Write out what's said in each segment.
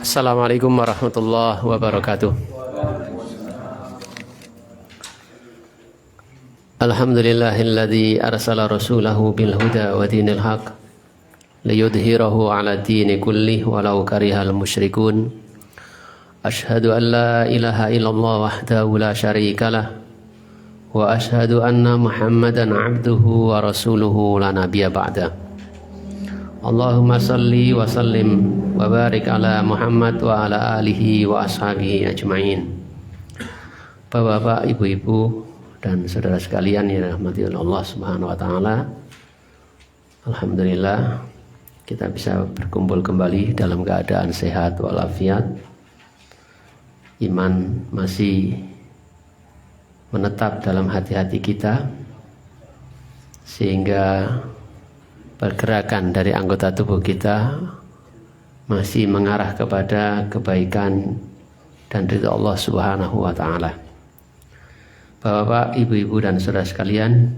Assalamualaikum warahmatullahi wabarakatuh. Alhamdulillahilladzi arsala rasulahu bil huda wa dinil haq liyudhhirahu 'ala dini kullih walau karihal musyrikun. Asyhadu an la ilaha illallah wahdahu la syarikalah wa asyhadu anna Muhammadan 'abduhu wa rasuluhu la nabiyya ba'da. Allahumma salli wa sallim wa barik ala Muhammad wa ala alihi wa ashabihi ajma'in. Bapak-bapak, ibu-ibu dan saudara sekalian yang dirahmati oleh Allah Subhanahu wa taala. Alhamdulillah kita bisa berkumpul kembali dalam keadaan sehat walafiat. Iman masih menetap dalam hati-hati kita sehingga pergerakan dari anggota tubuh kita masih mengarah kepada kebaikan dan ridha Allah Subhanahu wa taala. Bapak, ibu-ibu dan saudara sekalian,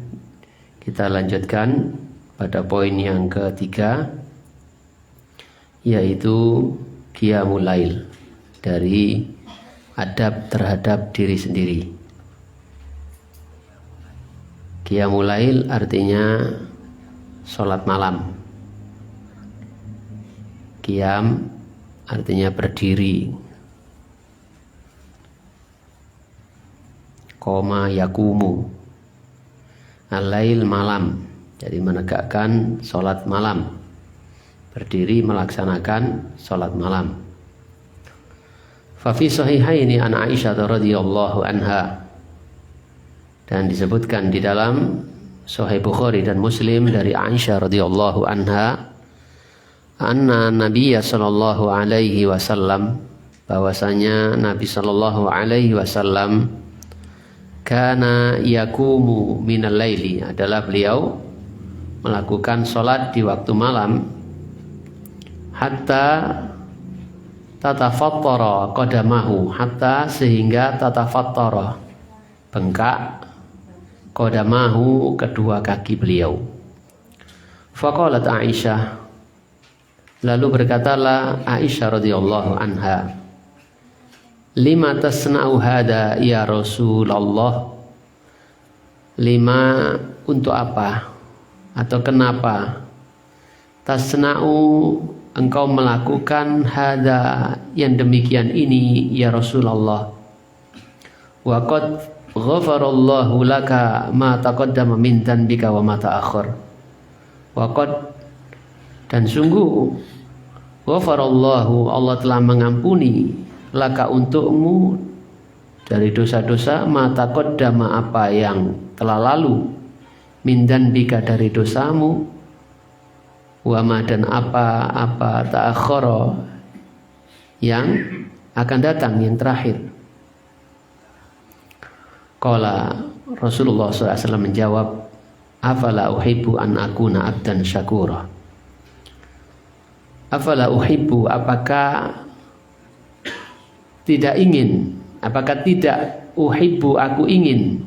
kita lanjutkan pada poin yang ketiga, yaitu qiyamul lail, dari adab terhadap diri sendiri. Qiyamul lail artinya sholat malam. Qiyam artinya berdiri. Qoma yakumu. Al-lail malam, jadi menegakkan sholat malam. Berdiri melaksanakan sholat malam. Fa fi sahihaini an Aisyah radhiyallahu anha, dan disebutkan di dalam Sahih Bukhari dan Muslim dari Aisyah radhiyallahu anha, anna Nabiya sallallahu alaihi wasallam, bahwasanya Nabi sallallahu alaihi wasallam kana yakumu minal laili, adalah beliau melakukan salat di waktu malam, hatta tatafattara qadamahu, hatta sehingga tatafattara bengkak qadamahu kedua kaki beliau. Faqalat Aisyah, lalu berkatalah Aisyah radhiyallahu anha, lima tasna'u hada ya Rasulullah, lima untuk apa atau kenapa, tasna'u engkau melakukan hada yang demikian ini ya Rasulullah, wa qad ghafarallahu laka ma taqaddama min dhanbika wa ma ta'akhkhar, wa qad, dan sungguh, ghafarallahu, Allah telah mengampuni, laka untukmu, dari dosa-dosa, ma taqaddama apa yang telah lalu, min dhanbika dari dosamu, wa ma dan apa ta'akhkhara yang akan datang, yang terakhir. Qala Rasulullah SAW menjawab, afala uhibbu an akuna abdan syakura. Afala uhibbu, apakah tidak ingin, apakah tidak, uhibbu aku ingin,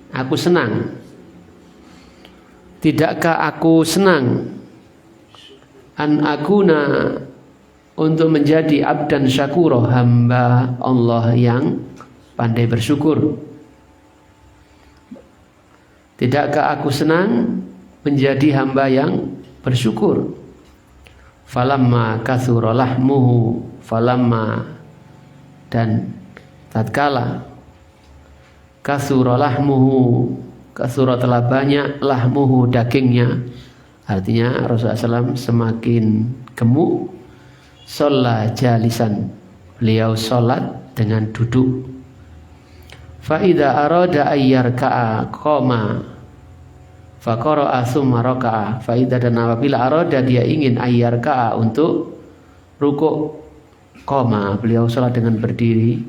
aku senang, tidakkah aku senang, an akuna untuk menjadi abdan syakura, hamba Allah yang pandai bersyukur. Tidakkah aku senang menjadi hamba yang bersyukur? Falamma kathura lahmuhu, falamma, dan tatkala, kathura lahmuhu, kathura telah banyak, lahmuhu dagingnya, artinya Rasulullah SAW semakin gemuk, sholla jalisan, beliau sholat dengan duduk. Fa'idha arada ayyarka'a qoma faqara'a summa raka'a. Fa'idha, dan apabila arada dia ingin ayyarka'a untuk rukuk, qoma, beliau salat dengan berdiri,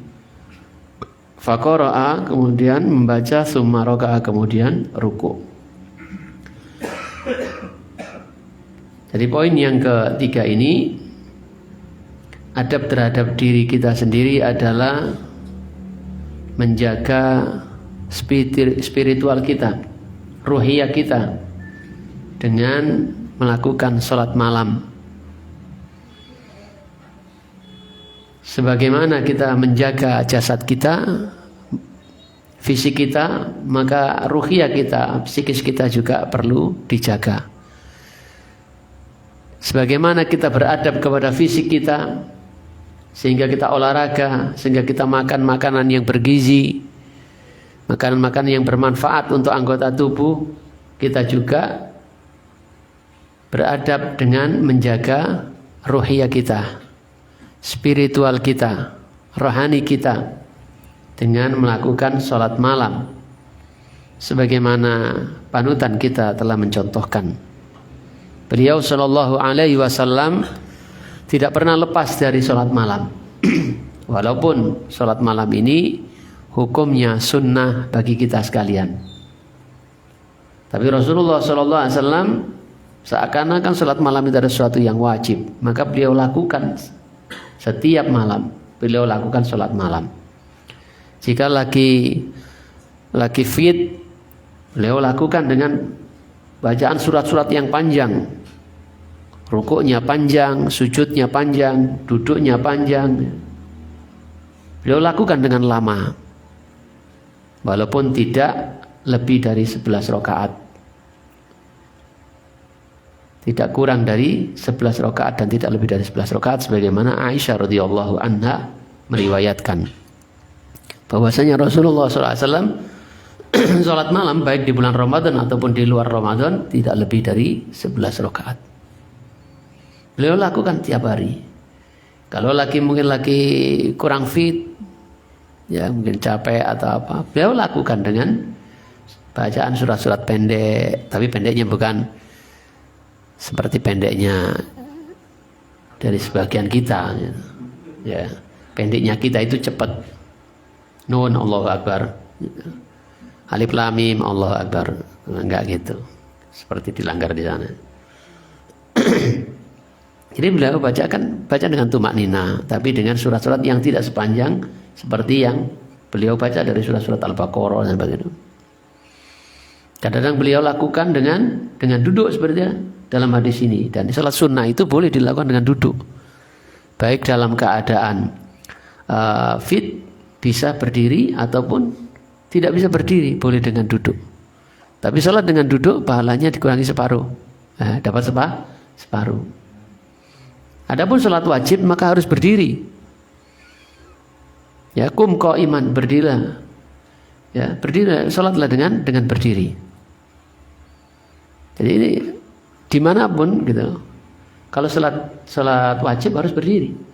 faqara'a kemudian membaca, summa raka'a kemudian rukuk. Jadi poin yang ketiga ini, adab terhadap diri kita sendiri adalah menjaga spiritual kita, ruhiyah kita, dengan melakukan sholat malam. sebagaimana kita menjaga jasad kita, fisik kita, maka ruhiyah kita, psikis kita juga perlu dijaga. Sebagaimana kita beradab kepada fisik kita, sehingga kita olahraga, sehingga kita makan makanan yang bergizi, makanan-makanan yang bermanfaat untuk anggota tubuh, kita juga beradab dengan menjaga ruhiyah kita, spiritual kita, rohani kita, dengan melakukan sholat malam sebagaimana panutan kita telah mencontohkan. Beliau sallallahu alaihi wasallam tidak pernah lepas dari sholat malam. Walaupun sholat malam ini hukumnya sunnah bagi kita sekalian, tapi Rasulullah sallallahu alaihi wasallam seakan-akan sholat malam itu ada sesuatu yang wajib, maka beliau lakukan setiap malam. Beliau lakukan sholat malam. Jika lagi fit, beliau lakukan dengan bacaan surat-surat yang panjang, rukuknya panjang, sujudnya panjang, duduknya panjang. Beliau lakukan dengan lama, walaupun tidak lebih dari 11 rakaat, tidak kurang dari 11 rakaat dan tidak lebih dari 11 rakaat, sebagaimana Aisyah radhiyallahu anha meriwayatkan bahwasanya Rasulullah SAW sholat malam baik di bulan Ramadan ataupun di luar Ramadan tidak lebih dari 11 rakaat. Beliau lakukan tiap hari. Kalau mungkin lagi kurang fit, ya mungkin capek atau apa, beliau lakukan dengan bacaan surat-surat pendek, tapi pendeknya bukan seperti pendeknya dari sebagian kita. Ya, pendeknya kita itu cepat. Nun Allahu Akbar, Alif Lam Mim Allahu Akbar, enggak gitu, seperti dilanggar di sana. Jadi beliau baca dengan tumak nina, tapi dengan surat-surat yang tidak sepanjang seperti yang beliau baca dari surat-surat Al-Baqarah dan begitu. Kadang-kadang beliau lakukan dengan duduk seperti dalam hadis ini. Dan salat sunnah itu boleh dilakukan dengan duduk, baik dalam keadaan fit, bisa berdiri ataupun tidak bisa berdiri, boleh dengan duduk. Tapi salat dengan duduk pahalanya dikurangi separuh, dapat separuh. Adapun salat wajib maka harus berdiri. Ya, kum qaiman, berdirilah. Ya, berdiri, salatlah dengan berdiri. Jadi ini dimanapun gitu. Kalau salat wajib harus berdiri.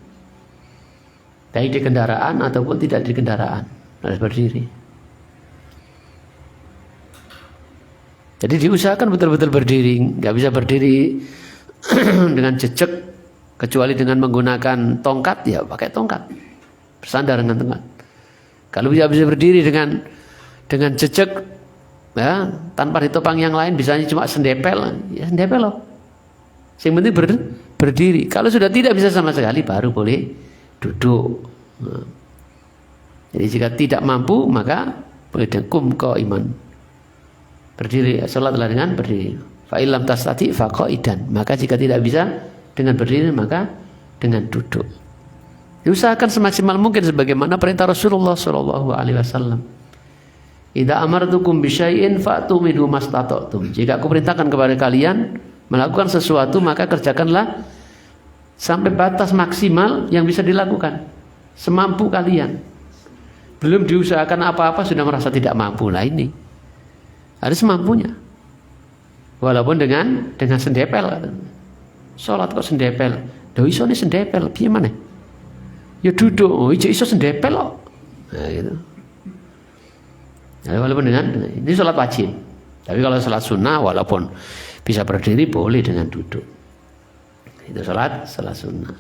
Baik di kendaraan ataupun tidak di kendaraan, harus berdiri. Jadi diusahakan betul-betul berdiri. Nggak bisa berdiri dengan jejak, kecuali dengan menggunakan tongkat, ya pakai tongkat, bersandar dengan tongkat. Kalau bisa berdiri dengan jejak, ya, tanpa ditopang yang lain, bisanya cuma sendepel, ya sendepel loh. Yang penting berdiri. Kalau sudah tidak bisa sama sekali, baru boleh duduk. Jadi jika tidak mampu, maka boleh kum qaiman, berdiri, salatlah dengan berdiri. Fa illam tastati fa qaidan, maka jika tidak bisa dengan berdiri, maka dengan duduk. Diusahakan semaksimal mungkin sebagaimana perintah Rasulullah sallallahu alaihi wasallam. Idza amartukum bisyai'in fa'tu minhu mastata'tum. Jika aku perintahkan kepada kalian melakukan sesuatu, maka kerjakanlah sampai batas maksimal yang bisa dilakukan, semampu kalian. Belum diusahakan apa-apa sudah merasa tidak mampu. Lah ini harus semampunya. Walaupun dengan sendepel. Salat kok sendepel. Lho iso ne sendepel, piye maneh? Ya duduk, oh iso sendepel kok. Nah gitu. Nah, walaupun ini salat wajib. Tapi kalau salat sunnah walaupun bisa berdiri boleh dengan duduk. Itu salat sunnah.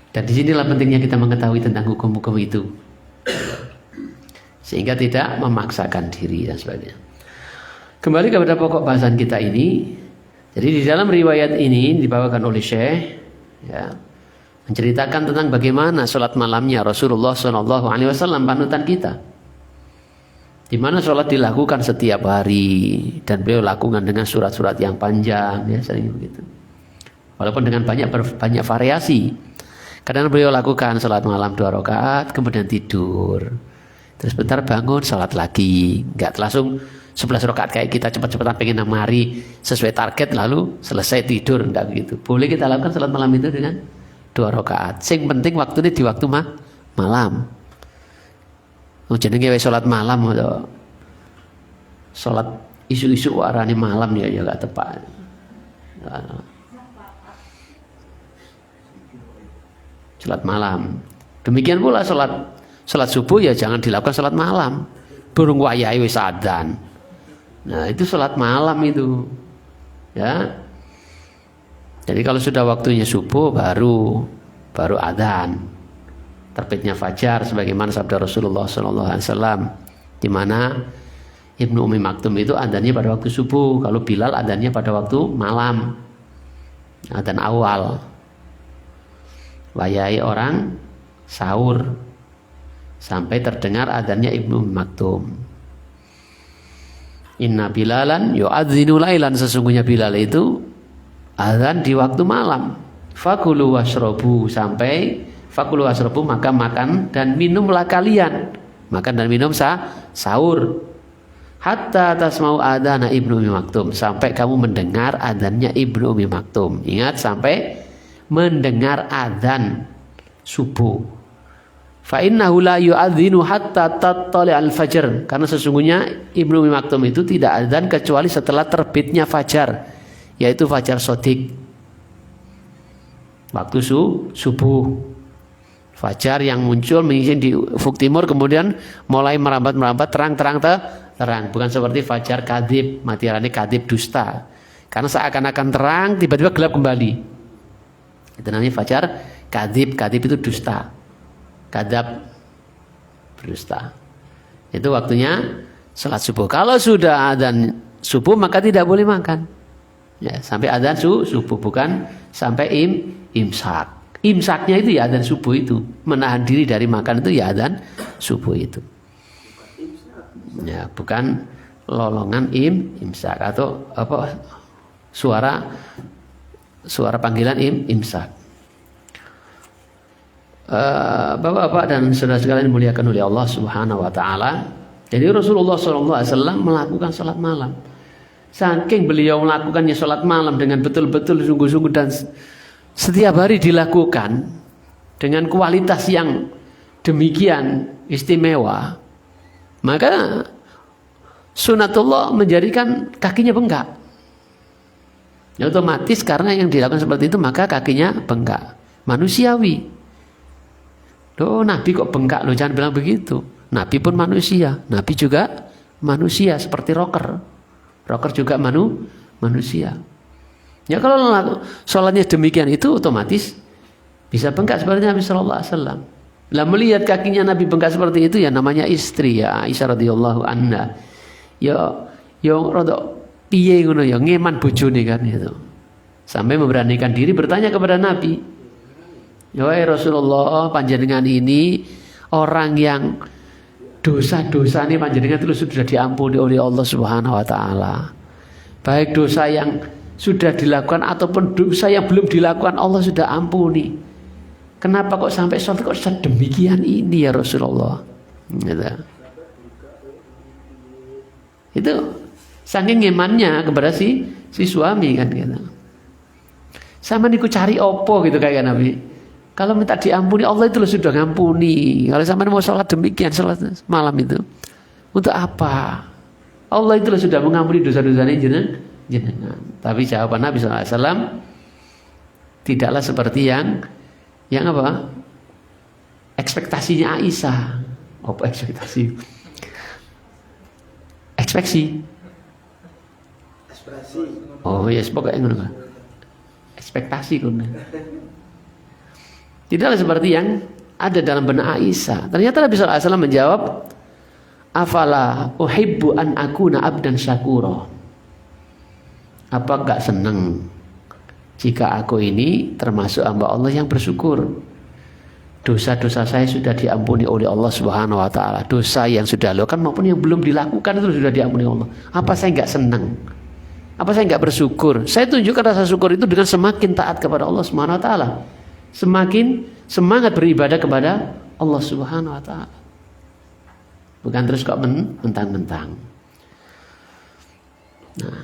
Dan disinilah pentingnya kita mengetahui tentang hukum-hukum itu, sehingga tidak memaksakan diri dan sebagainya. Kembali kepada pokok bahasan kita ini. Jadi di dalam riwayat ini dibawakan oleh Syekh, ya, menceritakan tentang bagaimana salat malamnya Rasulullah SAW, panutan kita, di mana salat dilakukan setiap hari dan beliau lakukan dengan surat-surat yang panjang, ya sering begitu. Walaupun dengan banyak variasi. Kadang beliau lakukan sholat malam 2 rakaat, kemudian tidur. Terus bentar bangun, sholat lagi. Enggak langsung 11 rakaat kayak kita cepat-cepatan pengen mari sesuai target lalu selesai tidur. Enggak begitu. Boleh kita lakukan sholat malam itu dengan 2 rakaat. Sing penting waktu ini di waktu malam. Jenenge wis sholat malam atau sholat isu-isu warani malam ya enggak tepat. Sholat malam. Demikian pula sholat subuh ya jangan dilakukan sholat malam. Burung wayahe wis adzan. Nah, itu sholat malam itu. Ya. Jadi kalau sudah waktunya subuh baru adzan. Terbitnya fajar sebagaimana sabda Rasulullah SAW, di mana Ibnu Ummi Maktum itu adzannya pada waktu subuh, kalau Bilal adzannya pada waktu malam. Adzan awal. Wayahe orang sahur sampai terdengar adzannya Ibnu Ummi Maktum. Inna Bilalan yu'adzinu lailan, sesungguhnya Bilal itu adzan di waktu malam. Fakulu washrobu, sampai fakulu washrobu, maka makan dan minumlah kalian. Makan dan minum sahur. Hatta tasma'u adzana Ibnu Ummi Maktum, sampai kamu mendengar adzannya Ibnu Ummi Maktum. Ingat, sampai mendengar adzan subuh. Fa innahu la yu'adzinu hatta tattali al-fajr, karena sesungguhnya Ibnu Ummi Maktum itu tidak adzan kecuali setelah terbitnya fajar, yaitu fajar shadiq. Waktu subuh. Fajar yang muncul menyingsing di ufuk timur kemudian mulai merambat terang, bukan seperti fajar kadhib, matirane kadhib, dusta. Karena seakan-akan terang tiba-tiba gelap kembali. Itu namanya fajar kadhib itu dusta. Kadzab, berdusta. Itu waktunya salat subuh. Kalau sudah adzan subuh maka tidak boleh makan. Ya, sampai adzan subuh, bukan sampai imsak. Imsaknya itu ya adzan subuh itu. Menahan diri dari makan itu ya adzan subuh itu. Ya, bukan lolongan imsak atau apa suara panggilan imsak. Bapak-bapak dan saudara sekalian dimuliakan oleh Allah Subhanahu wa taala. Jadi Rasulullah SAW melakukan salat malam. Saking beliau melakukannya salat malam dengan betul-betul sungguh-sungguh dan setiap hari dilakukan dengan kualitas yang demikian istimewa, maka sunatullah menjadikan kakinya bengkak. Ya, otomatis karena yang dilakukan seperti itu maka kakinya bengkak. Manusiawi. Loh, Nabi kok bengkak? Loh, jangan bilang begitu. Nabi pun manusia. Nabi juga manusia seperti rocker. Rocker juga manusia. Ya kalau sholatnya demikian itu otomatis bisa bengkak seperti Nabi Sallallahu Alaihi Wasallam. Lah melihat kakinya Nabi bengkak seperti itu ya namanya istri ya Aisyah radhiyallahu anha. Ya rada piye ngono ya ngeman bojone kan itu. Sampai memberanikan diri bertanya kepada Nabi. Ya Rasulullah, panjenengan ini orang yang dosa-dosanya panjenengan itu sudah diampuni oleh Allah Subhanahu wa taala. Baik dosa yang sudah dilakukan ataupun dosa yang belum dilakukan Allah sudah ampuni. Kenapa kok sampai sholat kok sedemikian ini ya Rasulullah? Gitu. Itu saking ngemannya kepada si suami kan gitu. Sama niku cari opo gitu kayak Nabi. Kalau minta diampuni Allah itu sudah ngampuni. Kalau sama mau sholat demikian sholat malam itu untuk apa? Allah itu sudah mengampuni dosa-dosanya jenengan. Tapi jawaban Nabi SAW tidaklah seperti yang apa? Ekspektasinya Aisyah. Apa ekspektasi? Ekspektasi. Oh ya, pokoknya ngono. Ekspektasi kan. Tidaklah seperti yang ada dalam benak Aisyah. Ternyata Nabi SAW menjawab, afala uhibbu an akuna abdan syakura. Apa enggak senang jika aku ini termasuk hamba Allah yang bersyukur? Dosa-dosa saya sudah diampuni oleh Allah Subhanahu wa taala. Dosa yang sudah dilakukan maupun yang belum dilakukan itu sudah diampuni Allah. Apa saya enggak senang? Apa saya enggak bersyukur? Saya tunjukkan rasa syukur itu dengan semakin taat kepada Allah Subhanahu wa taala. Semakin semangat beribadah kepada Allah Subhanahu wa taala. Bukan terus kok mentang-mentang. Nah,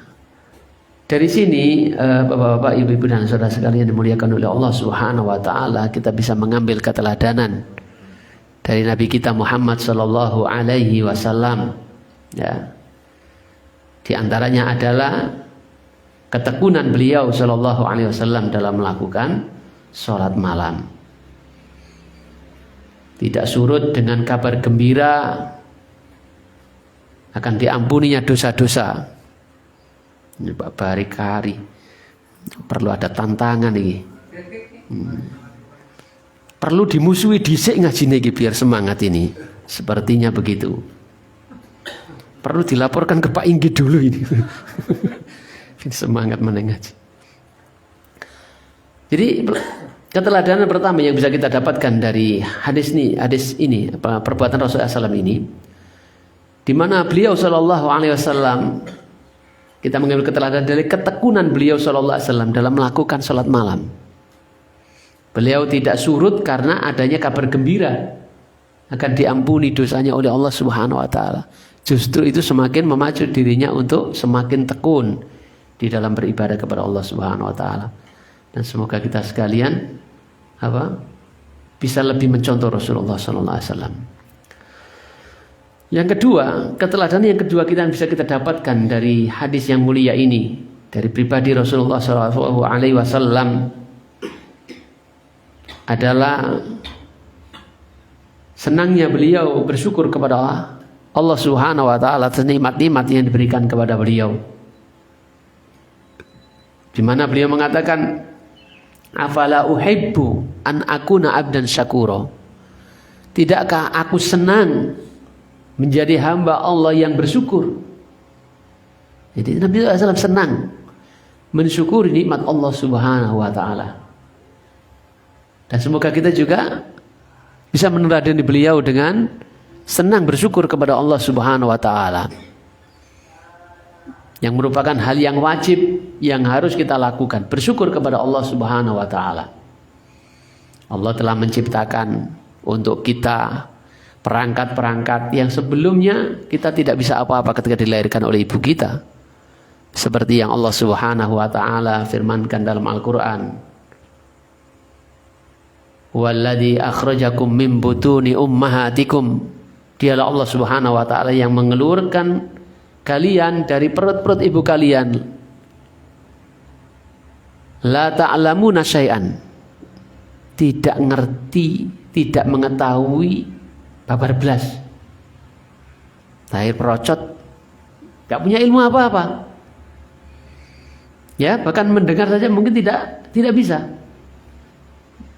dari sini Bapak-bapak, Ibu-ibu dan saudara sekalian dimuliakan oleh Allah Subhanahu wa taala, kita bisa mengambil keteladanan dari Nabi kita Muhammad sallallahu alaihi wasallam. Ya. Di antaranya adalah ketekunan beliau sallallahu alaihi wasallam dalam melakukan salat malam. Tidak surut dengan kabar gembira akan diampuninya dosa-dosa. Ini Pak Barikari, perlu ada tantangan ini. Perlu dimusuhi dhisik ngajine iki biar semangat ini. Sepertinya begitu. Perlu dilaporkan ke Pak Inggi dulu ini. Semangat menengaji. Jadi keteladanan pertama yang bisa kita dapatkan dari hadis ini, perbuatan Rasulullah SAW ini, di mana beliau Shallallahu Alaihi Wasallam, kita mengambil keteladanan dari ketekunan beliau Shallallahu Alaihi Wasallam dalam melakukan sholat malam. Beliau tidak surut karena adanya kabar gembira akan diampuni dosanya oleh Allah Subhanahu Wa Taala. Justru itu semakin memacu dirinya untuk semakin tekun di dalam beribadah kepada Allah Subhanahu Wa Taala. Dan semoga kita sekalian bisa lebih mencontoh Rasulullah Sallallahu Alaihi Wasallam. Yang kedua, keteladanan yang kedua bisa kita dapatkan dari hadis yang mulia ini, dari pribadi Rasulullah Sallallahu Alaihi Wasallam, adalah senangnya beliau bersyukur kepada Allah Subhanahu Wa Taala atas nikmat-nikmat yang diberikan kepada beliau. Di mana beliau mengatakan, afala uhibbu an akuna abdan syakura. Tidakkah aku senang menjadi hamba Allah yang bersyukur? Jadi Nabi SAW senang mensyukuri nikmat Allah Subhanahu Wa Taala. Dan semoga kita juga bisa meneladani beliau dengan senang bersyukur kepada Allah Subhanahu Wa Taala, yang merupakan hal yang wajib yang harus kita lakukan, bersyukur kepada Allah Subhanahu Wa Taala. Allah telah menciptakan untuk kita perangkat-perangkat yang sebelumnya kita tidak bisa apa-apa ketika dilahirkan oleh ibu kita, seperti yang Allah Subhanahu Wa Taala firmankan dalam Al-Quran, walladzi akhrajakum min butuni ummahatikum. Dialah Allah Subhanahu Wa Taala yang mengeluarkan kalian dari perut-perut ibu kalian. La ta'lamuna syai'an, tidak ngerti, tidak mengetahui babar belas, lahir perocot, gak punya ilmu apa-apa. Ya, bahkan mendengar saja mungkin tidak bisa.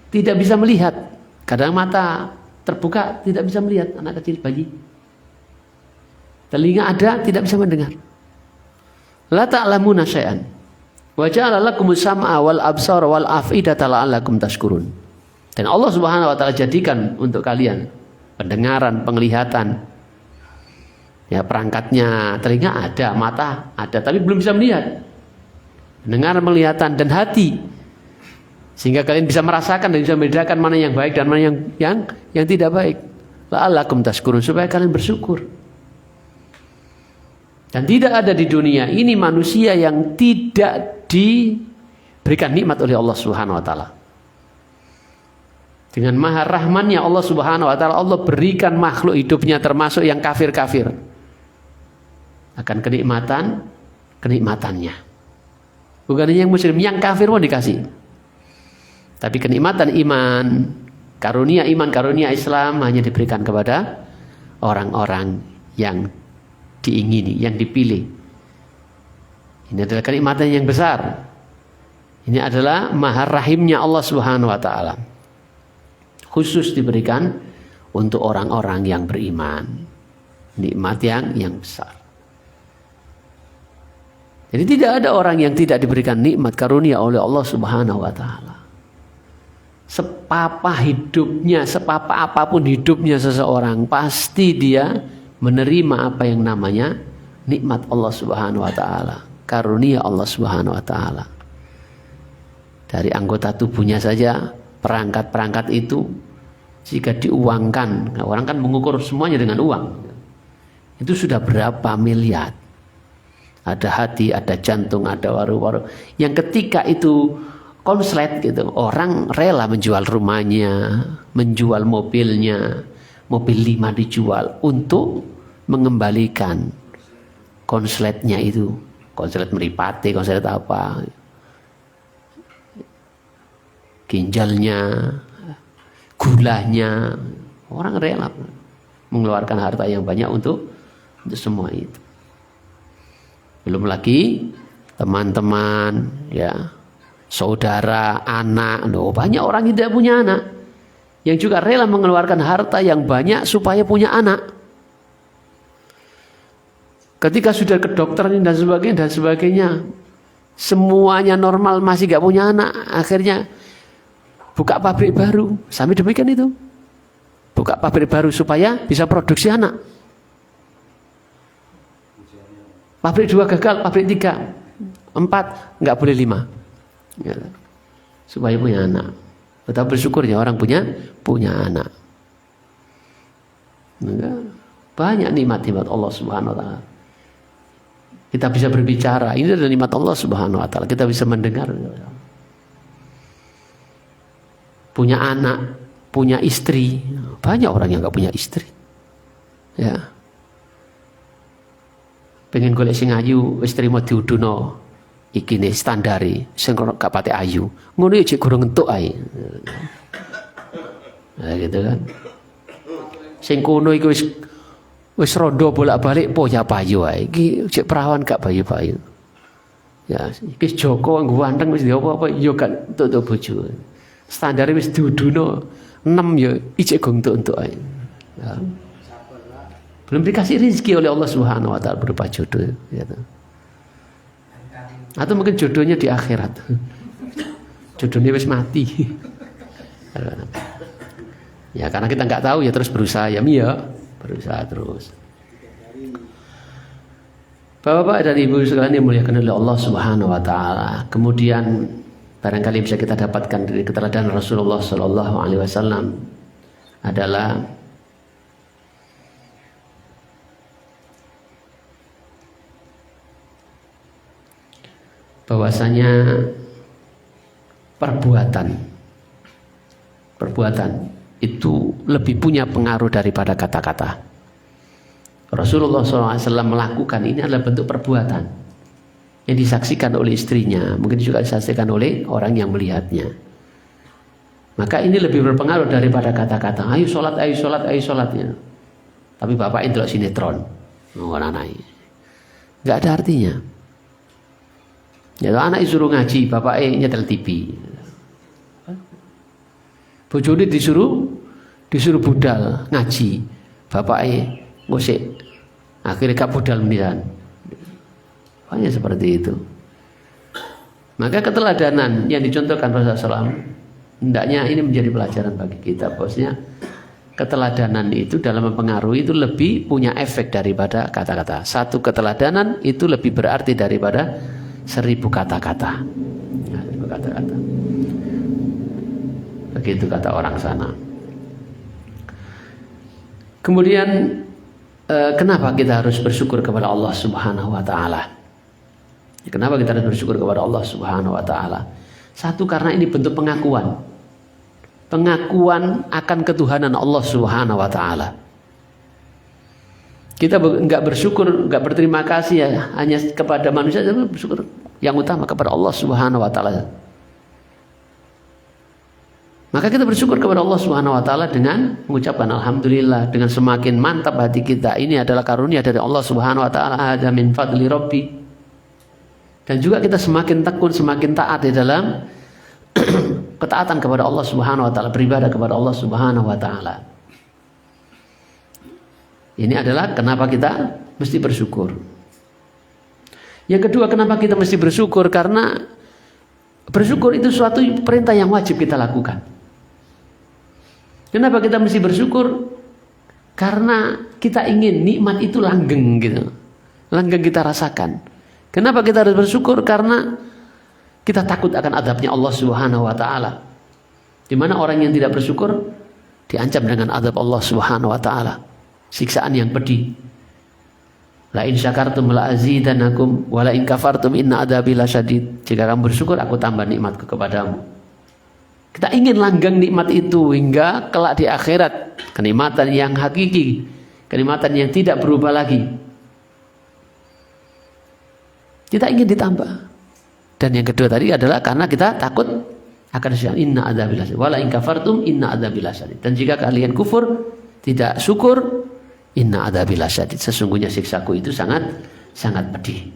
Tidak bisa melihat. Kadang mata terbuka tidak bisa melihat, anak kecil, bayi. Telinga ada, tidak bisa mendengar. La ta'lamuna syai'an. Wa ja'ala lakumus sam'a wal absara wal af'idata la'allakum tashkurun. Dan Allah Subhanahu Wa Taala jadikan untuk kalian pendengaran, penglihatan. Ya, perangkatnya, telinga ada, mata ada, tapi belum bisa melihat. Pendengaran, penglihatan dan hati, sehingga kalian bisa merasakan dan bisa membedakan mana yang baik dan mana yang tidak baik. La'allakum tashkurun, supaya kalian bersyukur. Dan tidak ada di dunia ini manusia yang tidak diberikan nikmat oleh Allah Subhanahu Wa Taala. Dengan maha rahmannya Allah Subhanahu Wa Taala, Allah berikan makhluk hidupnya termasuk yang kafir-kafir akan kenikmatannya. Bukan hanya yang muslim, yang kafir pun dikasih. Tapi kenikmatan iman, karunia Islam hanya diberikan kepada orang-orang yang diingini, yang dipilih. Ini adalah kenikmatan yang besar. Ini adalah maha rahimnya Allah Subhanahu Wa Taala. Khusus diberikan untuk orang-orang yang beriman. Nikmat yang besar. Jadi tidak ada orang yang tidak diberikan nikmat karunia oleh Allah Subhanahu Wa Taala. Sepapa apapun hidupnya seseorang, pasti dia menerima apa yang namanya nikmat Allah Subhanahu Wa Taala, karunia Allah Subhanahu Wa Taala. Dari anggota tubuhnya saja perangkat-perangkat itu jika diuangkan, nah, orang kan mengukur semuanya dengan uang, itu sudah berapa miliar. Ada hati, ada jantung, ada paru-paru. Yang ketika itu konslet gitu, orang rela menjual rumahnya, menjual mobilnya, mobil 5 dijual untuk mengembalikan konsletnya itu, konslet meripati, konslet apa, ginjalnya, gulanya, orang rela mengeluarkan harta yang banyak untuk semua itu. Belum lagi teman-teman, ya, saudara, anak, banyak orang yang tidak punya anak, yang juga rela mengeluarkan harta yang banyak supaya punya anak. Ketika sudah ke dokter dan sebagainya, semuanya normal masih gak punya anak, akhirnya buka pabrik baru, sampai demikian itu. Buka pabrik baru supaya bisa produksi anak. Pabrik 2 gagal, pabrik 3, 4 nggak boleh 5, ya, supaya punya anak. Betapa bersyukurnya orang punya anak. Banyak nikmat-nikmat Allah Subhanahu Wa Taala. Kita bisa berbicara, ini adalah nikmat Allah Subhanahu Wa Taala. Kita bisa mendengar. Punya anak, punya istri. Banyak orang yang nggak punya istri. Ya. Pengen golek sing ayu, wis trimo diuduno. Iki nih standari, sing gak pate ayu. Ngono ya cek gurung entuk ae. Nah, gitu kan. Sing kono iku wis rondo bolak-balik poya payu ae. Iki cek perawan gak payu-payu. Ya, iki Joko ganteng wis apa-apa ya gak entuk bojo. Standare wis diuduno 6 ya ijek gong entuk ae. Ya. Belum dikasih rezeki oleh Allah Subhanahu Wa Taala berupa jodoh, gitu. Atau mungkin jodohnya di akhirat, jodohnya wis mati. Ya karena kita nggak tahu ya terus berusaha ya berusaha terus. Bapak-bapak dan ibu sekalian yang dimuliakan oleh Allah Subhanahu Wa Taala, kemudian barangkali bisa kita dapatkan dari keteladanan Rasulullah Sallallahu Alaihi Wasallam adalah bahwasanya perbuatan itu lebih punya pengaruh daripada kata-kata. Rasulullah SAW melakukan ini adalah bentuk perbuatan yang disaksikan oleh istrinya, mungkin juga disaksikan oleh orang yang melihatnya. Maka ini lebih berpengaruh daripada kata-kata. Ayo sholat, ayo sholat, ayo sholat. Ya. Tapi bapak itu sinetron, nggak ada artinya. Ya, anak disuruh ngaji, bapak nyetel TV. Bojone disuruh budal ngaji, bapak ngosek. Akhirnya kak budal meniran. Banyak seperti itu. Maka keteladanan yang dicontohkan Rasulullah SAW, hendaknya ini menjadi pelajaran bagi kita. Bosnya keteladanan itu dalam mempengaruhi itu lebih punya efek daripada kata-kata. Satu keteladanan itu lebih berarti daripada 1000 kata-kata. Nah, 1000 kata-kata. Begitu kata orang sana. Kemudian kenapa kita harus bersyukur kepada Allah Subhanahu Wa Taala? Kenapa kita harus bersyukur kepada Allah Subhanahu Wa Taala? Satu, karena ini bentuk pengakuan akan ketuhanan Allah Subhanahu Wa Taala. Kita nggak bersyukur, nggak berterima kasih ya hanya kepada manusia, tapi bersyukur yang utama kepada Allah Subhanahu Wa Taala. Maka kita bersyukur kepada Allah Subhanahu Wa Taala dengan mengucapkan alhamdulillah, dengan semakin mantap hati kita. Ini adalah karunia dari Allah Subhanahu Wa Taala, ada min fadli Rabbi. Dan juga kita semakin tekun, semakin taat di dalam ketaatan kepada Allah Subhanahu Wa Taala, beribadah kepada Allah Subhanahu Wa Taala. Ini adalah kenapa kita mesti bersyukur. Yang kedua, kenapa kita mesti bersyukur? Karena bersyukur itu suatu perintah yang wajib kita lakukan. Kenapa kita mesti bersyukur? Karena kita ingin nikmat itu langgeng gitu. Langgeng kita rasakan. Kenapa kita harus bersyukur? Karena kita takut akan adabnya Allah Subhanahu Wa Taala. Di mana orang yang tidak bersyukur diancam dengan azab Allah Subhanahu wa taala, siksaan yang pedih. La in syakartum la azidanakum wa la in kafartum inna adzabi lasyadid. Jika kamu bersyukur, aku tambah nikmatku kepadamu. Kita ingin langgang nikmat itu hingga kelak di akhirat, kenikmatan yang hakiki, kenikmatan yang tidak berubah lagi. Kita ingin ditambah. Dan yang kedua tadi adalah karena kita takut akan inna adzabi lasyadid. Wa la in kafartum inna adzabi lasyadid. Dan jika kalian kufur, tidak syukur, inna adzabi lasyadid, sesungguhnya siksaku itu sangat pedih.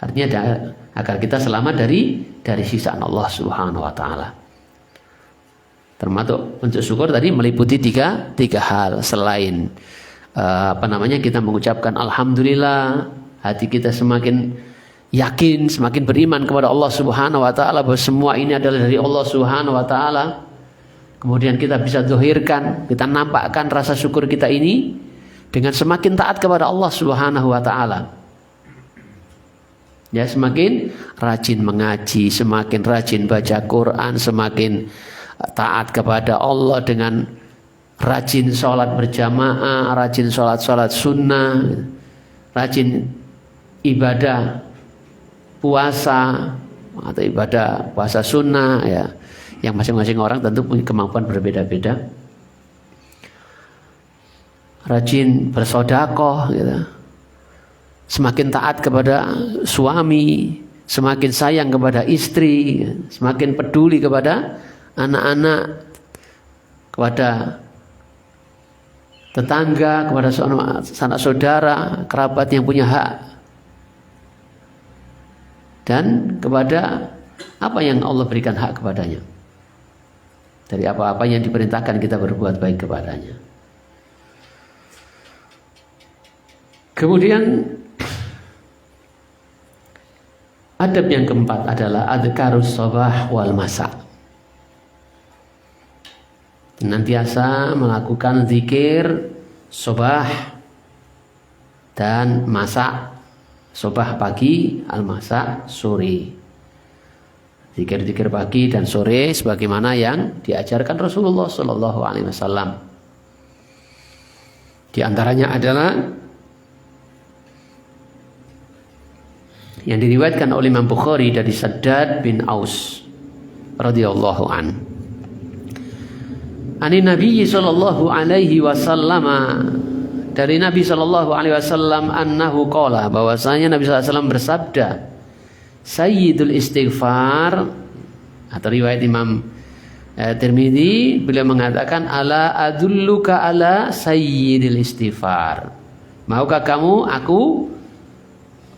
Artinya agar kita selamat dari siksaan Allah Subhanahu wa taala. Termasuk untuk syukur tadi meliputi tiga hal. Selain kita mengucapkan alhamdulillah, hati kita semakin yakin, semakin beriman kepada Allah Subhanahu wa taala bahwa semua ini adalah dari Allah Subhanahu wa taala. Kemudian kita bisa zahirkan, kita nampakkan rasa syukur kita ini dengan semakin taat kepada Allah Subhanahu wa taala. Ya, semakin rajin mengaji, semakin rajin baca Quran, semakin taat kepada Allah dengan rajin sholat berjamaah, rajin sholat sunnah, rajin ibadah puasa atau ibadah puasa sunnah, ya, yang masing-masing orang tentu punya kemampuan berbeda-beda. Rajin bersedekah, gitu. Semakin taat kepada suami, semakin sayang kepada istri, semakin peduli kepada anak-anak, kepada tetangga, kepada sanak saudara, kerabat yang punya hak, dan kepada apa yang Allah berikan hak kepadanya. Dari apa-apa yang diperintahkan kita berbuat baik kepadanya. Kemudian adab yang keempat adalah adkarus sabah wal masa. Senantiasa melakukan zikir sabah dan masa. Sabah pagi, al masa sore. Zikir-zikir pagi dan sore sebagaimana yang diajarkan Rasulullah Sallallahu Alaihi Wasallam. Di antaranya adalah yang diriwayatkan oleh Imam Bukhari dari Shaddad bin Aus radhiyallahu an. Ani Nabi Sallallahu Alaihi Wasallam, dari Nabi Sallallahu Alaihi Wasallam annahu qala, bahwasanya Nabi Sallallahu Alaihi Wasallam bersabda, Sayyidul istighfar, atau riwayat Imam Tirmidzi, beliau mengatakan ala adulluka ala sayyidil istighfar. Maukah kamu aku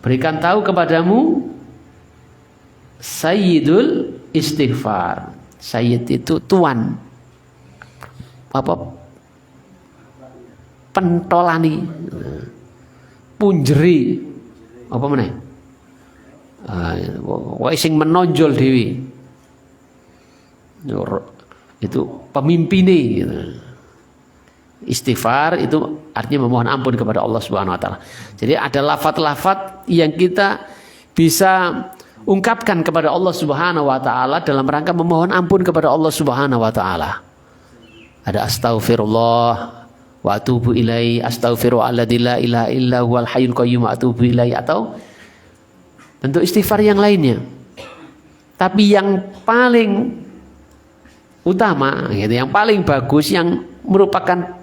berikan tahu kepadamu sayyidul istighfar. Sayyid itu tuan, apa, pentolani, punjeri, apa meneh, sing menonjol dewi, itu pemimpine gitu. Istighfar itu artinya memohon ampun kepada Allah Subhanahu wa taala. Jadi ada lafaz-lafaz yang kita bisa ungkapkan kepada Allah Subhanahu wa taala dalam rangka memohon ampun kepada Allah Subhanahu wa taala. Ada astaghfirullah wa atubu ilaihi, astaghfirullahalladzi la ilaha illa huwal hayyul qayyum wa atubu ilaihi, atau bentuk istighfar yang lainnya. Tapi yang paling utama gitu, yang paling bagus, yang merupakan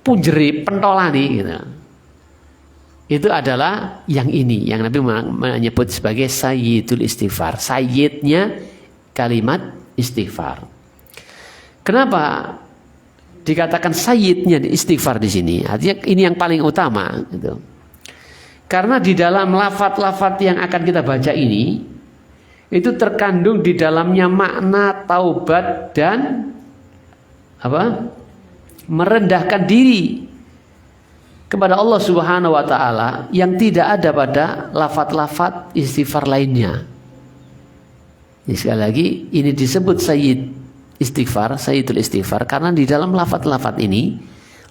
punjeri, pentolani gitu, itu adalah yang ini, yang Nabi menyebut sebagai sayyidul istighfar, sayyidnya kalimat istighfar. Kenapa dikatakan sayyidnya istighfar di sini? Artinya ini yang paling utama gitu. Karena di dalam lafaz-lafaz yang akan kita baca ini, itu terkandung di dalamnya makna taubat dan apa? Merendahkan diri kepada Allah Subhanahu wa taala yang tidak ada pada lafaz-lafaz istighfar lainnya. Jadi sekali lagi ini disebut sayyid istighfar, sayyidul istighfar, karena di dalam lafaz-lafaz ini,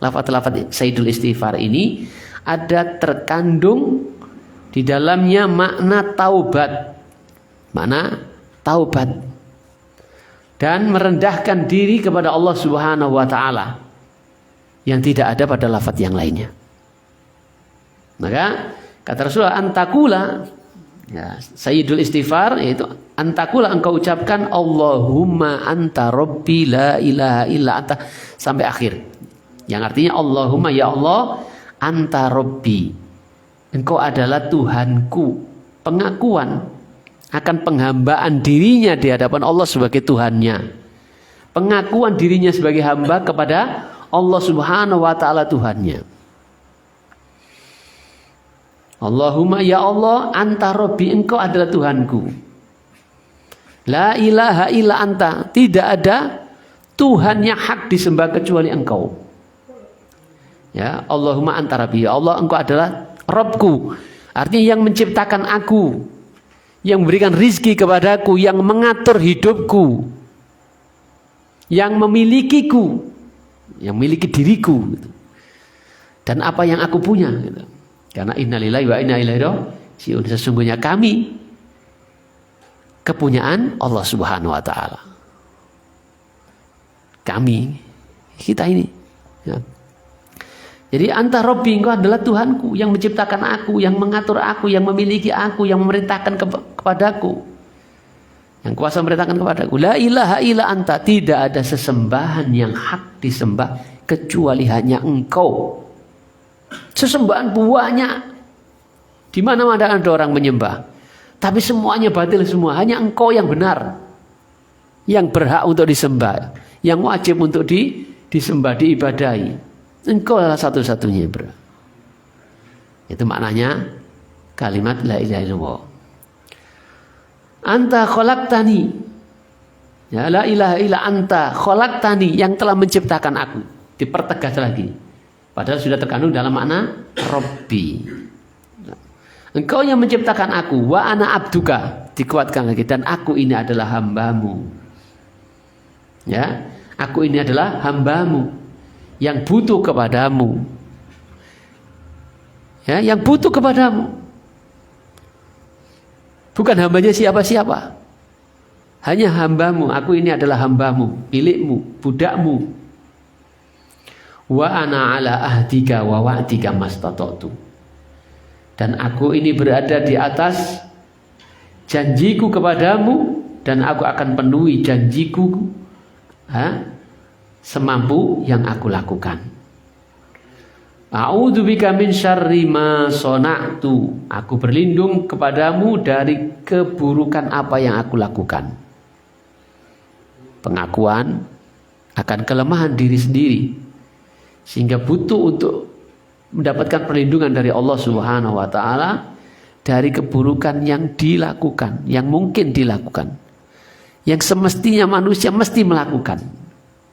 lafaz-lafaz sayyidul istighfar ini ada terkandung di dalamnya makna taubat. Makna taubat. dan merendahkan diri kepada Allah Subhanahu wa taala yang tidak ada pada lafaz yang lainnya. Maka kata Rasulullah, antakula, ya, sayyidul istighfar, yaitu antakula, engkau ucapkan Allahumma anta rabbi la ilaha illa anta sampai akhir. Yang artinya Allahumma, ya Allah, anta rabbi, engkau adalah Tuhanku. Pengakuan akan penghambaan dirinya di hadapan Allah sebagai Tuhannya. Pengakuan dirinya sebagai hamba kepada Allah Subhanahu wa taala Tuhannya. Allahumma, ya Allah, anta rabbi, engkau adalah Tuhanku. La ilaha illa anta, tidak ada Tuhan yang hak disembah kecuali engkau. Ya, Allahumma anta rabbi, ya Allah, engkau adalah Rabbku. Artinya yang menciptakan aku, yang memberikan rizki kepadaku, yang mengatur hidupku, yang memilikiku, yang memiliki diriku, gitu. Dan apa yang aku punya, gitu. Karena innalillahi wa inna ilaihi raji'un, sesungguhnya kami kepunyaan Allah Subhanahu wa taala. Kami, kita ini, ya. Jadi anta rabbi, engkau adalah Tuhanku yang menciptakan aku, yang mengatur aku, yang memiliki aku, yang memerintahkan kepadaku, yang kuasa memerintahkan kepadaku. La ilaha illa anta, tidak ada sesembahan yang hak disembah kecuali hanya engkau. Sesembahan banyak, di mana-mana ada orang menyembah, tapi semuanya batil semua. Hanya engkau yang benar, yang berhak untuk disembah, yang wajib untuk disembah, diibadahi. Engkau adalah satu-satunya yang berhak. Itu maknanya kalimat la ilaha illallah. Anta khalaqtani, ya, la ilaha illa anta khalaqtani, yang telah menciptakan aku. Dipertegas lagi, padahal sudah terkandung dalam makna Rabbi. Engkau yang menciptakan aku, wa ana abduka, dikuatkan lagi, dan aku ini adalah hambamu. Ya, aku ini adalah hambamu yang butuh kepadamu. Ya, yang butuh kepadamu. Bukan hambanya siapa-siapa. Hanya hambamu, aku ini adalah hambamu, milikmu, budakmu. Wa ana ala ahdika wa wa'dika mastata'tu. Dan aku ini berada di atas janjiku kepadamu, dan aku akan penuhi janjiku semampu yang aku lakukan. A'udzubika min syarri ma sona'tu. Aku berlindung kepadamu dari keburukan apa yang aku lakukan. Pengakuan akan kelemahan diri sendiri, sehingga butuh untuk mendapatkan perlindungan dari Allah Subhanahu wa taala dari keburukan yang dilakukan, yang mungkin dilakukan, yang semestinya manusia mesti melakukan.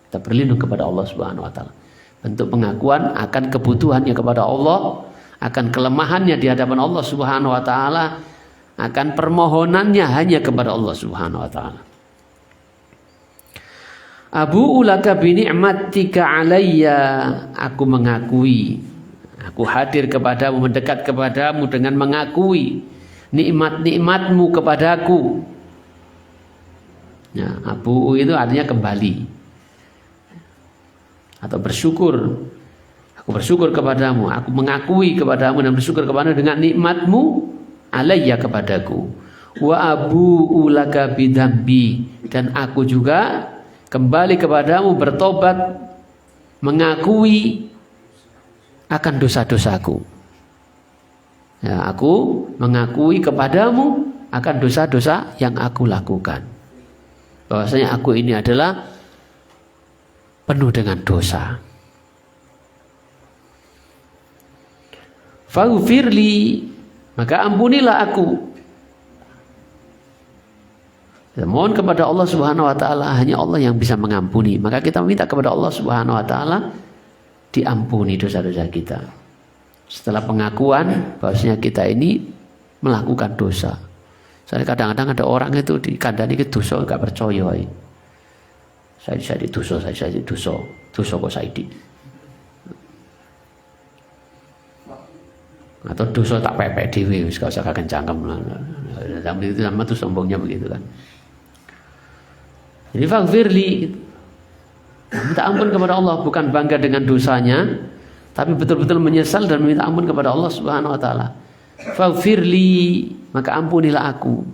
Kita berlindung kepada Allah Subhanahu wa taala. Bentuk pengakuan akan kebutuhannya kepada Allah, akan kelemahannya di hadapan Allah Subhanahu wa taala, akan permohonannya hanya kepada Allah Subhanahu wa taala. Abu'u laka bi ni'matika alayya, aku mengakui, aku hadir kepadamu, mendekat kepadamu dengan mengakui nikmat-nikmatmu kepadaku. Ya, abu'u itu artinya kembali atau bersyukur. Aku bersyukur kepadamu, aku mengakui kepadamu dan bersyukur kepadamu dengan nikmatmu alayya kepadaku. Wa abu'u laka bidambi, dan aku juga kembali kepadamu bertobat, mengakui akan dosa-dosaku. Ya, aku mengakui kepadamu akan dosa-dosa yang aku lakukan. Bahwasanya aku ini adalah penuh dengan dosa. Faghfirli, maka ampunilah aku. Mohon kepada Allah Subhanahu wa taala, hanya Allah yang bisa mengampuni. Maka kita minta kepada Allah Subhanahu wa taala diampuni dosa-dosa kita. Setelah pengakuan bahwasanya kita ini melakukan dosa. Soalnya kadang-kadang ada orang itu dikandani ke dosa enggak percaya. Saya dosa kok Saidi. Atau dosa tak pepek dhewe wis gak usah kakencangkem. Zaman itu sama tuh sombongnya begitu kan. Jadi faghfirli, minta ampun kepada Allah, bukan bangga dengan dosanya, tapi betul-betul menyesal dan meminta ampun kepada Allah Subhanahu wa taala. Faghfirli, maka ampunilah aku.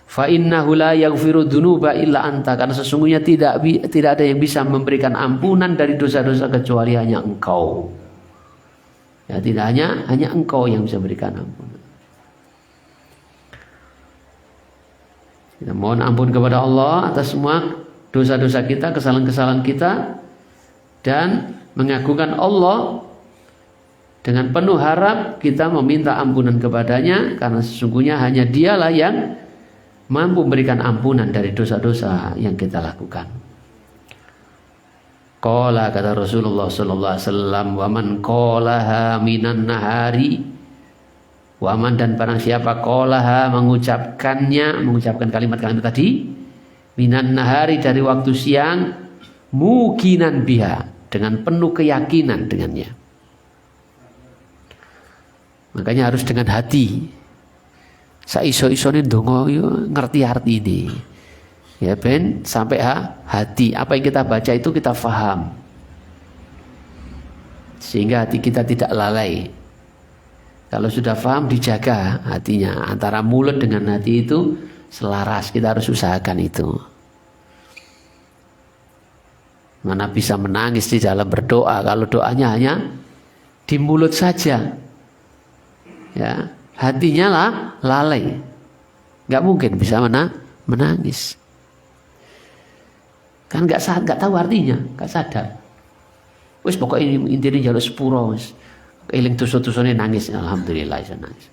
Fa innahu la yaghfiru dzunuba illa anta, karena sesungguhnya tidak ada yang bisa memberikan ampunan dari dosa-dosa kecuali hanya Engkau. Ya, tidak hanya Engkau yang bisa memberikan ampunan. Kita mohon ampun kepada Allah atas semua dosa-dosa kita, kesalahan-kesalahan kita, dan mengagungkan Allah dengan penuh harap kita meminta ampunan kepadanya, karena sesungguhnya hanya Dialah yang mampu memberikan ampunan dari dosa-dosa yang kita lakukan. Qala, kata Rasulullah sallallahu alaihi wasallam, wa man qalaha minan nahari, waman, dan barang siapa qalaha mengucapkan kalimat-kalimat tadi, minan nahari, dari waktu siang, mukinan biha, dengan penuh keyakinan dengannya. Makanya harus dengan hati. Saiso-isone ndonga yo ngerti arti ini. Ya ben sampai hati, apa yang kita baca itu kita faham. Sehingga hati kita tidak lalai. Kalau sudah paham, dijaga hatinya. Antara mulut dengan hati itu selaras. Kita harus usahakan itu. Mana bisa menangis di dalam berdoa kalau doanya hanya di mulut saja. Ya, hatinya lalai. Nggak mungkin bisa menangis. Kan nggak tahu artinya, nggak sadar. Wis pokoknya intinya jaluk sepuro wis. Eling tusuk-tusuknya nangis, alhamdulillah bisa nangis.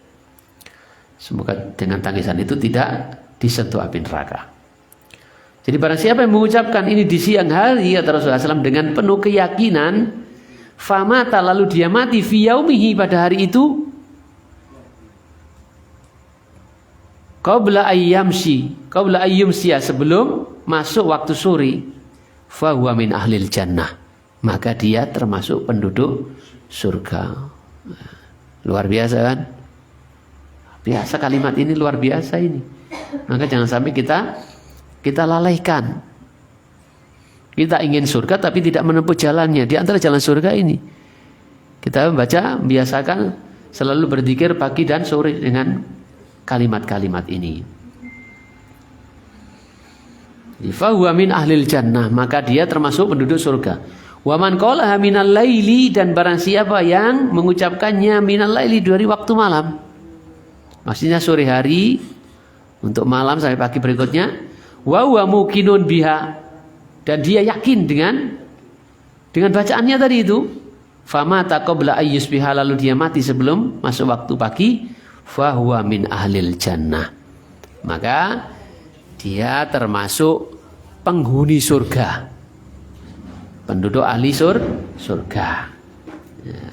Semoga dengan tangisan itu tidak disentuh api neraka. Jadi barang siapa yang mengucapkan ini di siang hari, kata Rasulullah SAW, dengan penuh keyakinan, famata, lalu dia mati fi yaumihi, pada hari itu, qabla ayyumsiya, sebelum masuk waktu sore, fa huwa min ahlil jannah, maka dia termasuk penduduk surga. Luar biasa kan? Biasa kalimat ini, luar biasa ini. Maka jangan sampai kita lalaikan. Kita ingin surga tapi tidak menempuh jalannya. Di antara jalan surga ini, kita biasakan selalu berzikir pagi dan sore dengan kalimat-kalimat ini. Fa huwa min ahlil jannah, maka dia termasuk penduduk surga. Wa man qalaha minal laili, dan barang siapa yang mengucapkannya minal laili, dari waktu malam. Maksudnya sore hari untuk malam sampai pagi berikutnya. Wa huwa muqinun biha, dan dia yakin dengan bacaannya tadi itu. Famata qabla ayyusbiha, lalu dia mati sebelum masuk waktu pagi. Fa huwa min ahlil jannah, maka dia termasuk penghuni surga. Penduduk ahli surga. Ya.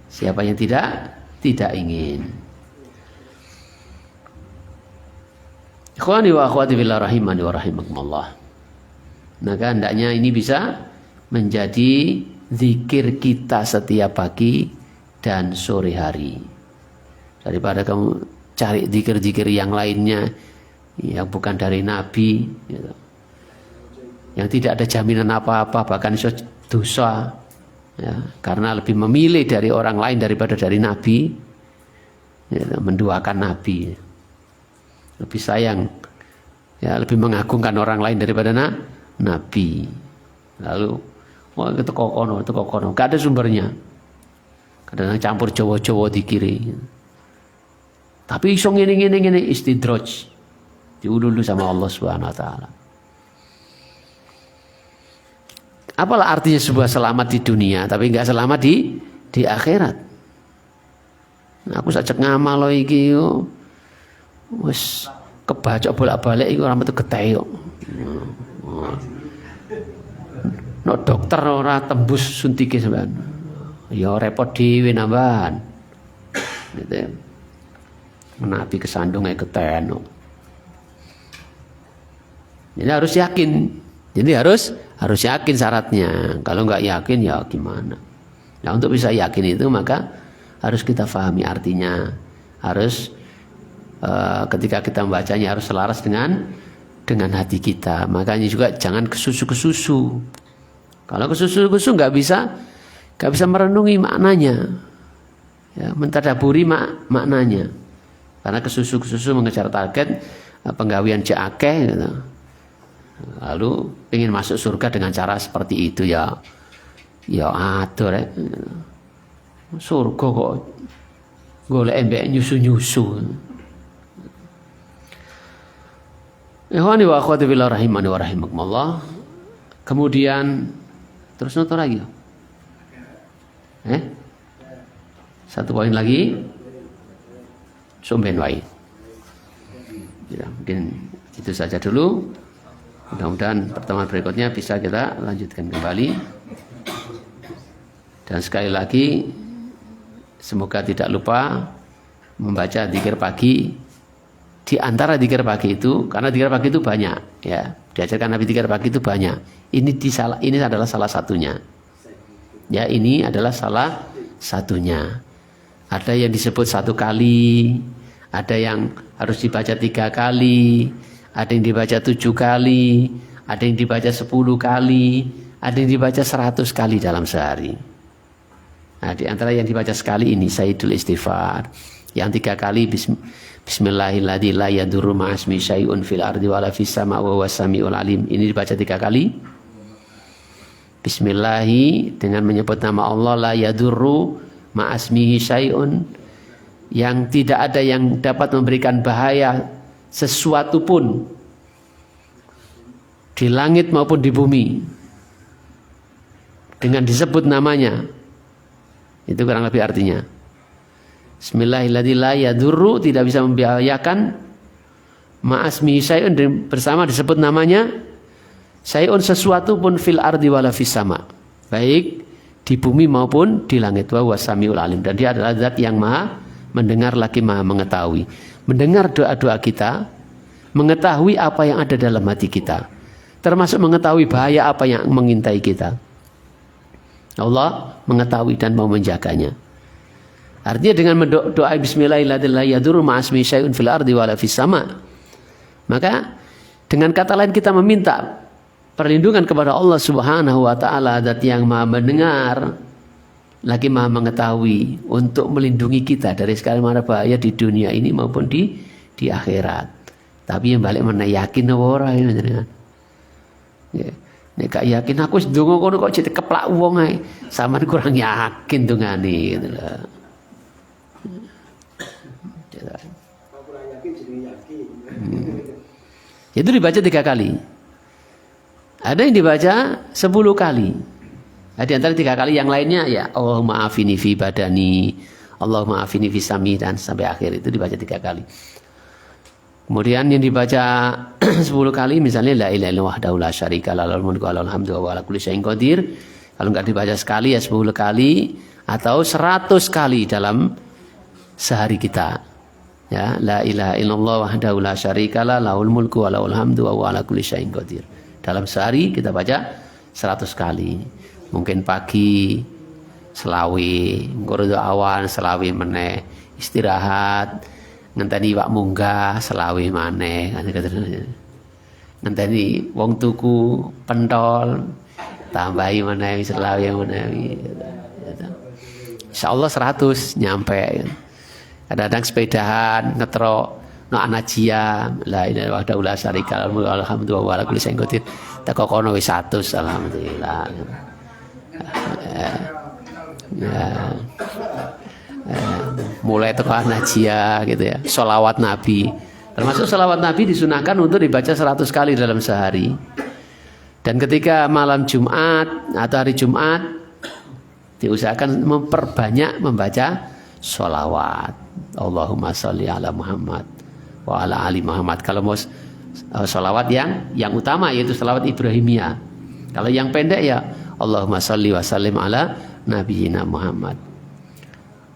Siapa yang tidak ingin. Ikhwani wa akhwati fillah rahimani wa rahimakumullah. Maka hendaknya ini bisa menjadi zikir kita setiap pagi dan sore hari. Daripada kamu cari zikir-zikir yang lainnya yang bukan dari Nabi, gitu, yang tidak ada jaminan apa-apa, bahkan iso dosa, ya, karena lebih memilih dari orang lain daripada dari Nabi, ya, menduakan Nabi, lebih sayang, ya, lebih mengagungkan orang lain daripada Nabi. Lalu itu kokono, gak ada sumbernya, kadang campur Jawa-Jawa di kiri, tapi iso ngene istidraj, diululu sama Allah Subhanahu wa taala. Apalah artinya sebuah selamat di dunia tapi enggak selamat di akhirat. Aku sajak ngamal iki yo. Wis kebaca bolak-balik iku ora metu getih kok. No dokter ora tembus suntike sampean. Ya repot dhewe nambahan. Gitu. Menapi kesandung ae keten. Jadi harus yakin. Jadi harus yakin syaratnya. Kalau nggak yakin ya gimana? Nah, untuk bisa yakin itu maka harus kita pahami artinya. Harus ketika kita membacanya harus selaras dengan dengan hati kita. Makanya juga jangan kesusu. Kalau kesusu nggak bisa merenungi maknanya, ya, mentadaburi maknanya. Karena kesusu mengejar target penggawian jakeh, gitu. Lalu ingin masuk surga dengan cara seperti itu ya atur ya. Surga kok golek embek nyusu. Ikhwani wa akhwati fillah rahimani wa rahimakumullah. Kemudian terus noto lagi. Satu poin lagi. Sumben wae. Ya, mungkin itu saja dulu. Mudah-mudahan pertemuan berikutnya bisa kita lanjutkan kembali. Dan sekali lagi semoga tidak lupa membaca zikir pagi. Di antara zikir pagi itu, karena zikir pagi itu banyak, ya, diajarkan Nabi zikir pagi itu banyak. Ini adalah salah satunya. Ya, ini adalah salah satunya. Ada yang disebut 1 kali, ada yang harus dibaca 3 kali, ada yang dibaca 7 kali, ada yang dibaca 10 kali, ada yang dibaca 100 kali dalam sehari. Nah, di antara yang dibaca sekali ini Sayyidul Istighfar. Yang 3 kali Bismillahilladzi la yadurru ma'asmi syai'un fil ardi wala fis sama' wa huwas samiul alim. Ini dibaca 3 kali. Bismillahi dengan menyebut nama Allah, la yadurru ma'asmihi syai'un, yang tidak ada yang dapat memberikan bahaya sesuatu pun di langit maupun di bumi dengan disebut namanya. Itu kurang lebih artinya. Bismillahirrahmanirrahim, la yadurru, tidak bisa membahayakan, ma'asmi syai'un, bersama disebut namanya, syai'un sesuatu pun fil ardi wala fis sama, baik di bumi maupun di langit. Wa huwas samiul alim, dan dia adalah zat yang maha mendengar lagi maha mengetahui. Mendengar doa-doa kita, mengetahui apa yang ada dalam hati kita, termasuk mengetahui bahaya apa yang mengintai kita. Allah mengetahui dan mau menjaganya. Artinya dengan mendoa bismillahirrahmanirrahim la yadurru ma'asmi syai'un fil ardi wala fis sama, maka dengan kata lain kita meminta perlindungan kepada Allah Subhanahu wa taala, zat yang maha mendengar lagi maha mengetahui, untuk melindungi kita dari segala macam bahaya di dunia ini maupun di akhirat. Tapi yang balik mana, yakin ora ya jenengan. Ya. Nek gak yakin aku ndonga kono kok jadi keplak wong ae. Sampeyan kurang yakin dongane gitu lho. Kurang yakin jadi yakin. Itu dibaca 3 kali. Ada yang dibaca 10 kali. Nah, di antara 3 kali yang lainnya ya Allahumma afini fi badani, Allahumma afini fi sami, dan sampai akhir itu dibaca 3 kali. Kemudian yang dibaca 10 kali misalnya la ilaha illallah wahdahu la syarika lahu lahul mulku wa lahul hamdu wa huwa ala kulli syai'in qadir. Kalau enggak dibaca sekali ya 10 kali atau 100 kali dalam sehari kita. Ya, la ilaha illallah wahdahu la syarika lahu lahul mulku wa lahul hamdu wa huwa ala kulli syai'in qadir. Dalam sehari kita baca 100 kali. Mungkin pagi selawe, ngoro awan selawe meneh, istirahat ngenteni iwak munggah selawe maneh, ngenteni wong tuku pentol tambahi maneh selawe maneh. Insyaallah 100 nyampe. Kadang-kadang sepedahan ngetrok no anajia la ilaha illallah la syarika lahu alhamdulillah wa ala kulli syai'in qadir. Teko kono wis 100 alhamdulillah. Mulai teko najia gitu ya, sholawat Nabi, termasuk sholawat Nabi disunahkan untuk dibaca 100 kali dalam sehari. Dan ketika malam Jumat atau hari Jumat diusahakan memperbanyak membaca sholawat, Allahumma sholli ala Muhammad wa ala ali Muhammad. Kalau mau sholawat yang utama yaitu sholawat Ibrahimiyah. Kalau yang pendek ya Allahumma sholli wa sallim ala nabiyina Muhammad,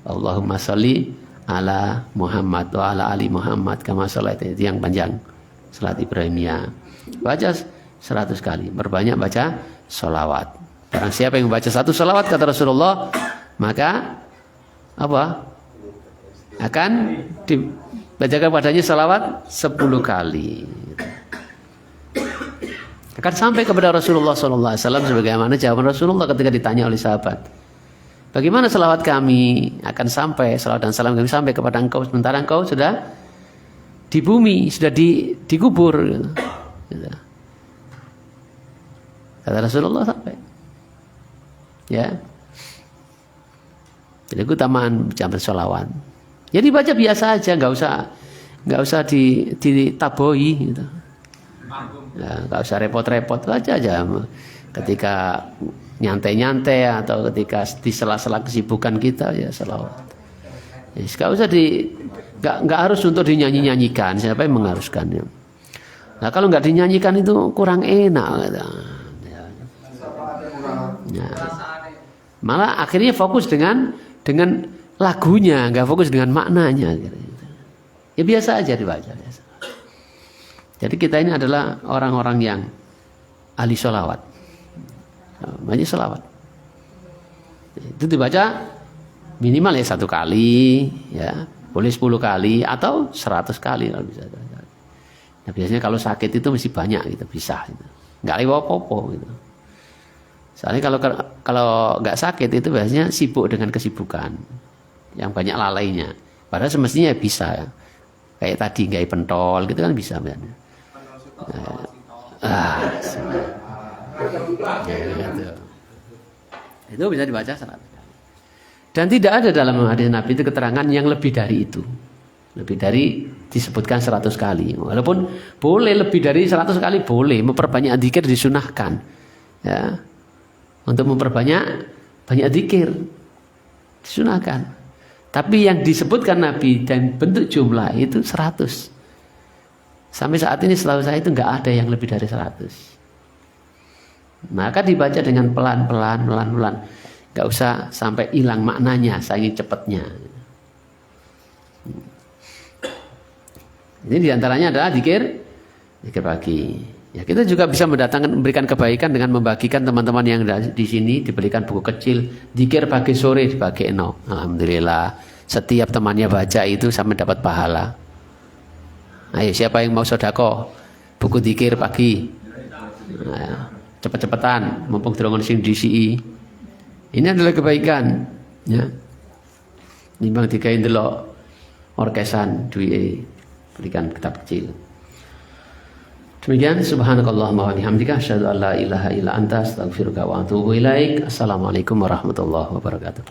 Allahumma sholli ala Muhammad wa ala ali Muhammad kama sholaita. Itu yang panjang, salat Ibrahimiyah. Baca 100 kali, berbanyak baca sholawat. Barang siapa yang membaca 1 sholawat kata Rasulullah, maka apa? Akan dibacakan padanya sholawat 10 kali. Akan sampai kepada Rasulullah SAW sebagaimana jawaban Rasulullah ketika ditanya oleh sahabat. Bagaimana selawat kami akan sampai, selawat dan salam kami sampai kepada engkau sementara engkau sudah di bumi, sudah dikubur. Gitu. Kata Rasulullah sampai. Ya. Jadi keutamaan jam bersolawat. Jadi baca biasa aja, nggak usah ditaboi gitu. Ya, nggak usah repot-repot, baca aja. Ketika nyantai-nyantai atau ketika di sela-sela kesibukan kita ya selawat. Ya, nggak usah nggak harus untuk dinyanyi-nyanyikan. Siapa yang mengharuskannya? Nah kalau nggak dinyanyikan itu kurang enak. Gitu. Ya. Malah akhirnya fokus dengan lagunya, nggak fokus dengan maknanya. Gitu. Ya biasa aja dibaca. Biasa. Jadi kita ini adalah orang-orang yang ahli sholawat. Banyak sholawat. Itu dibaca minimal ya 1 kali, ya boleh 10 kali atau 100 kali kalau bisa. Nah biasanya kalau sakit itu mesti banyak gitu, bisa. Gitu. Nggak lewat apa-apa gitu. Soalnya kalau nggak sakit itu biasanya sibuk dengan kesibukan yang banyak lalainya. Padahal semestinya bisa. Ya. Kayak tadi nggak pentol gitu kan bisa biasanya. Gitu. Itu bisa dibaca 100 kali. Dan tidak ada dalam hadis Nabi itu keterangan yang lebih dari itu. Lebih dari disebutkan 100 kali. Walaupun boleh lebih dari 100 kali boleh. Memperbanyak zikir disunahkan. Ya. Untuk memperbanyak banyak zikir disunahkan. Tapi yang disebutkan Nabi dan bentuk jumlah itu 100. Sampai saat ini setahu saya itu nggak ada yang lebih dari 100. Maka dibaca dengan pelan-pelan. Nggak usah sampai hilang maknanya, saking cepatnya. Ini diantaranya adalah zikir pagi. Ya kita juga bisa memberikan kebaikan dengan membagikan teman-teman yang di sini diberikan buku kecil zikir pagi sore dibagi alhamdulillah setiap temannya baca itu sampai dapat pahala. Ayo siapa yang mau sedekah buku zikir pagi? Nah, cepet-cepetan mumpung durung sing disi. Ini adalah kebaikan, ya. Nimbang digawe ndelok orkesan duwe berikan kitab kecil. Demikian subhanakallahumma wa bihamdika asyhadu an la ilaha illa anta astaghfiruka wa atubu ilaik. Assalamualaikum warahmatullahi wabarakatuh.